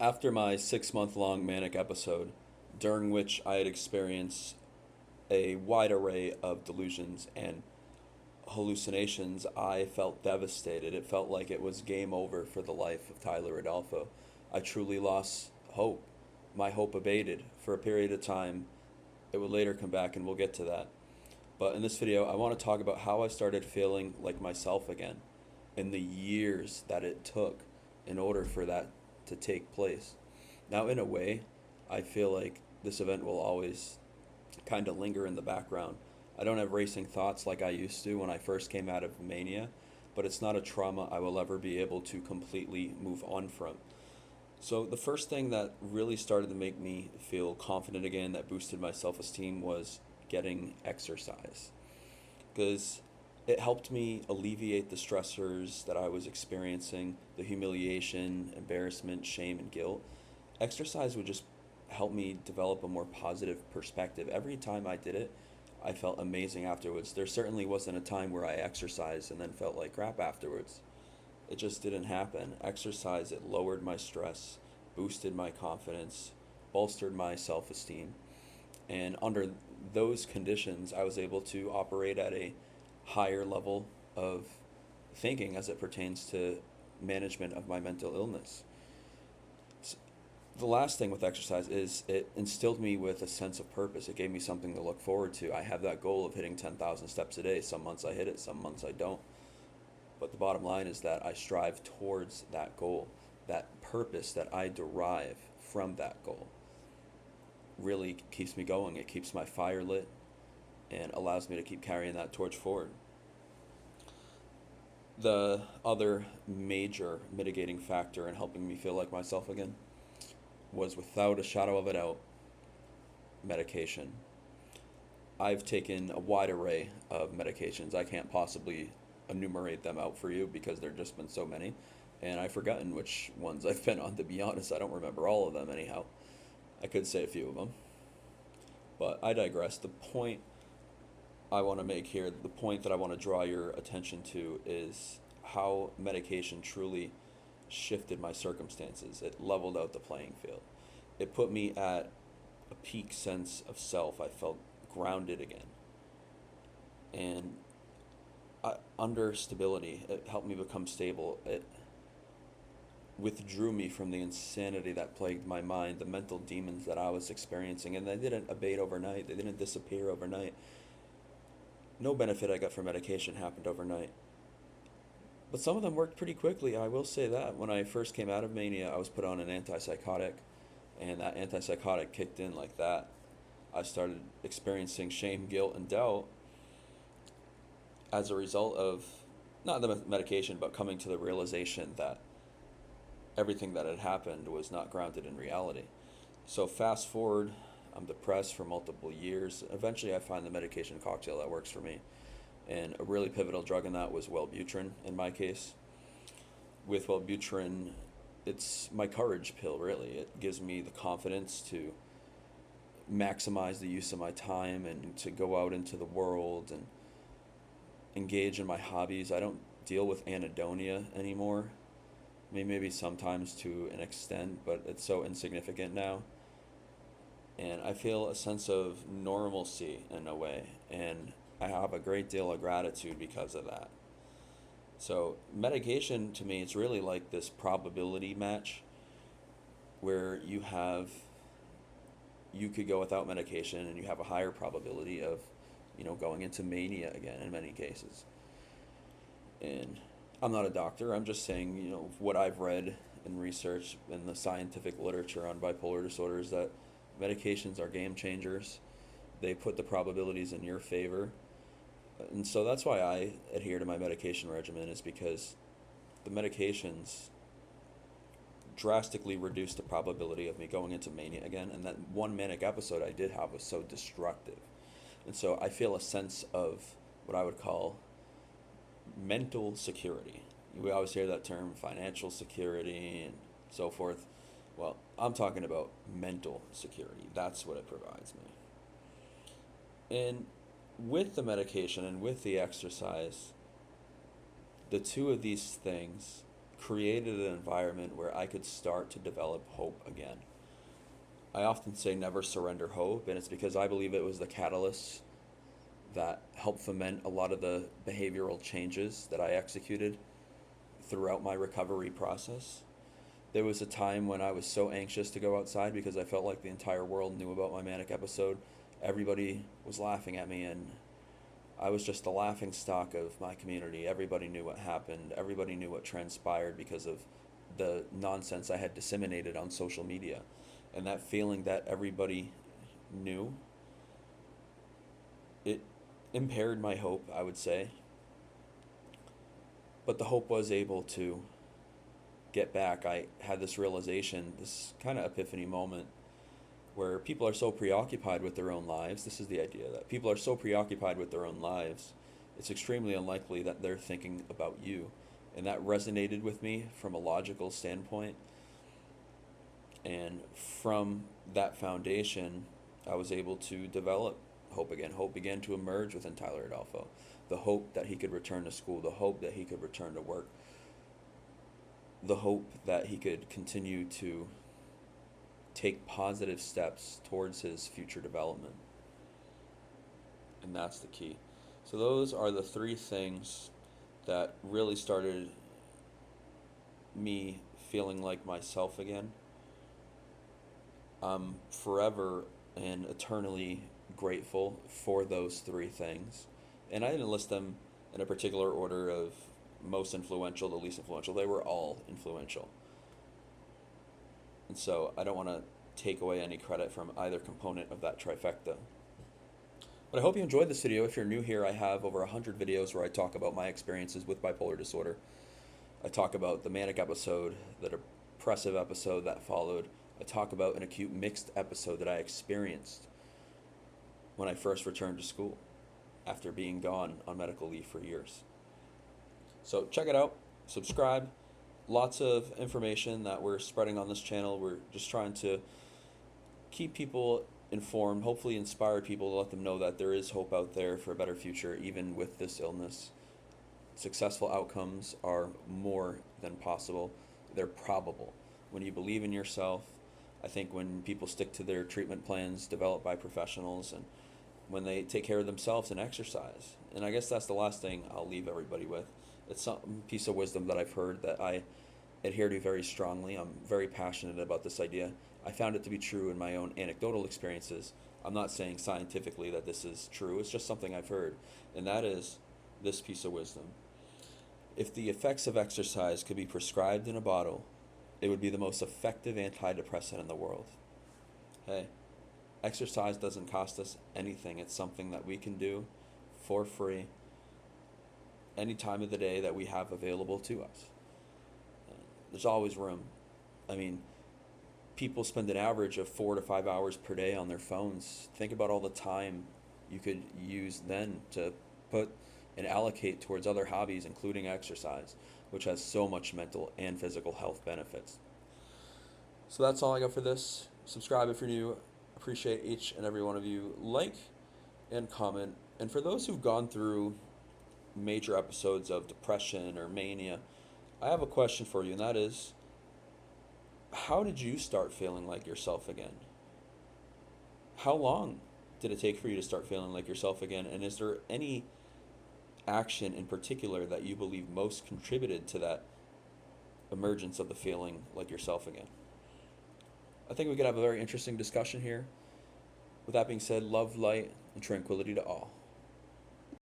After my 6 month long manic episode, during which I had experienced a wide array of delusions and hallucinations, I felt devastated. It felt like it was game over for the life of Tyler Adolfo. I truly lost hope. My hope abated for a period of time. It would later come back, and we'll get to that. But in this video, I want to talk about how I started feeling like myself again and the years that it took in order for that to take place. Now, in a way, I feel like this event will always kind of linger in the background. I don't have racing thoughts like I used to when I first came out of mania, but it's not a trauma I will ever be able to completely move on from. So, the first thing that really started to make me feel confident again, that boosted my self esteem, was getting exercise. Because it helped me alleviate the stressors that I was experiencing, the humiliation, embarrassment, shame, and guilt. Exercise would just help me develop a more positive perspective. Every time I did it, I felt amazing afterwards. There certainly wasn't a time where I exercised and then felt like crap afterwards. It just didn't happen. Exercise, it lowered my stress, boosted my confidence, bolstered my self esteem. And under those conditions, I was able to operate at a higher level of thinking as it pertains to management of my mental illness. The last thing with exercise is it instilled me with a sense of purpose. It gave me something to look forward to. I have that goal of hitting 10,000 steps a day. Some months I hit it, some months I don't. But the bottom line is that I strive towards that goal. That purpose that I derive from that goal really keeps me going. It keeps my fire lit and allows me to keep carrying that torch forward. The other major mitigating factor in helping me feel like myself again was, without a shadow of a doubt, medication. I've taken a wide array of medications. I can't possibly enumerate them out for you because there have just been so many, and I've forgotten which ones I've been on, to be honest. I don't remember all of them anyhow. I could say a few of them, but I digress. The point I want to make here, the point that I want to draw your attention to, is how medication truly shifted my circumstances. It leveled out the playing field. It put me at a peak sense of self. I felt grounded again. And under stability, it helped me become stable. It withdrew me from the insanity that plagued my mind, the mental demons that I was experiencing. And they didn't abate overnight, they didn't disappear overnight. No benefit I got from medication happened overnight. But some of them worked pretty quickly, I will say that. When I first came out of mania, I was put on an antipsychotic, and that antipsychotic kicked in like that. I started experiencing shame, guilt, and doubt as a result of not the medication, but coming to the realization that everything that had happened was not grounded in reality. So, fast forward, I'm depressed for multiple years. Eventually, I find the medication cocktail that works for me. And a really pivotal drug in that was Wellbutrin in my case. With Wellbutrin, it's my courage pill, really. It gives me the confidence to maximize the use of my time and to go out into the world and engage in my hobbies. I don't deal with anhedonia anymore. I mean, maybe sometimes to an extent, but it's so insignificant now. And I feel a sense of normalcy in a way. And I have a great deal of gratitude because of that. So, medication to me, it's really like this probability match where you could go without medication and you have a higher probability of, going into mania again in many cases. And I'm not a doctor, I'm just saying, what I've read and research in the scientific literature on bipolar disorder is that medications are game changers. They put the probabilities in your favor. And so that's why I adhere to my medication regimen, is because the medications drastically reduced the probability of me going into mania again. And that one manic episode I did have was so destructive. And so I feel a sense of what I would call mental security. We always hear that term, financial security and so forth. Well, I'm talking about mental security. That's what it provides me. And with the medication and with the exercise, the two of these things created an environment where I could start to develop hope again. I often say never surrender hope, and it's because I believe it was the catalyst that helped foment a lot of the behavioral changes that I executed throughout my recovery process. There was a time when I was so anxious to go outside because I felt like the entire world knew about my manic episode. Everybody was laughing at me, and I was just the laughing stock of my community. Everybody knew what happened. Everybody knew what transpired because of the nonsense I had disseminated on social media. And that feeling that everybody knew, it impaired my hope, I would say. But the hope was able to get back. I had this realization, this kind of epiphany moment, where people are so preoccupied with their own lives. This is the idea that people are so preoccupied with their own lives, it's extremely unlikely that they're thinking about you. And that resonated with me from a logical standpoint. And from that foundation, I was able to develop hope again. Hope began to emerge within Tyler Adolfo. The hope that he could return to school, the hope that he could return to work, the hope that he could continue to take positive steps towards his future development. And that's the key. So those are the three things that really started me feeling like myself again. I'm forever and eternally grateful for those three things. And I didn't list them in a particular order of most influential to least influential. They were all influential. And so I don't want to take away any credit from either component of that trifecta. But I hope you enjoyed this video. If you're new here, I have over 100 videos where I talk about my experiences with bipolar disorder. I talk about the manic episode, the depressive episode that followed. I talk about an acute mixed episode that I experienced when I first returned to school after being gone on medical leave for years. So check it out, subscribe. Lots of information that we're spreading on this channel. We're just trying to keep people informed, hopefully inspire people to let them know that there is hope out there for a better future, even with this illness. Successful outcomes are more than possible. They're probable. When you believe in yourself, I think when people stick to their treatment plans developed by professionals, and when they take care of themselves and exercise. And I guess that's the last thing I'll leave everybody with. It's some piece of wisdom that I've heard that I adhere to very strongly. I'm very passionate about this idea. I found it to be true in my own anecdotal experiences. I'm not saying scientifically that this is true. It's just something I've heard. And that is this piece of wisdom. If the effects of exercise could be prescribed in a bottle, it would be the most effective antidepressant in the world. Hey, exercise doesn't cost us anything. It's something that we can do for free any time of the day that we have available to us. There's always room. I mean, people spend an average of 4 to 5 hours per day on their phones. Think about all the time you could use then to put and allocate towards other hobbies, including exercise, which has so much mental and physical health benefits. So that's all I got for this. Subscribe if you're new. Appreciate each and every one of you. Like and comment. And for those who've gone through major episodes of depression or mania, I have a question for you, and that is, how did you start feeling like yourself again? How long did it take for you to start feeling like yourself again? And is there any action in particular that you believe most contributed to that emergence of the feeling like yourself again? I think we could have a very interesting discussion here. With that being said, love, light, and tranquility to all.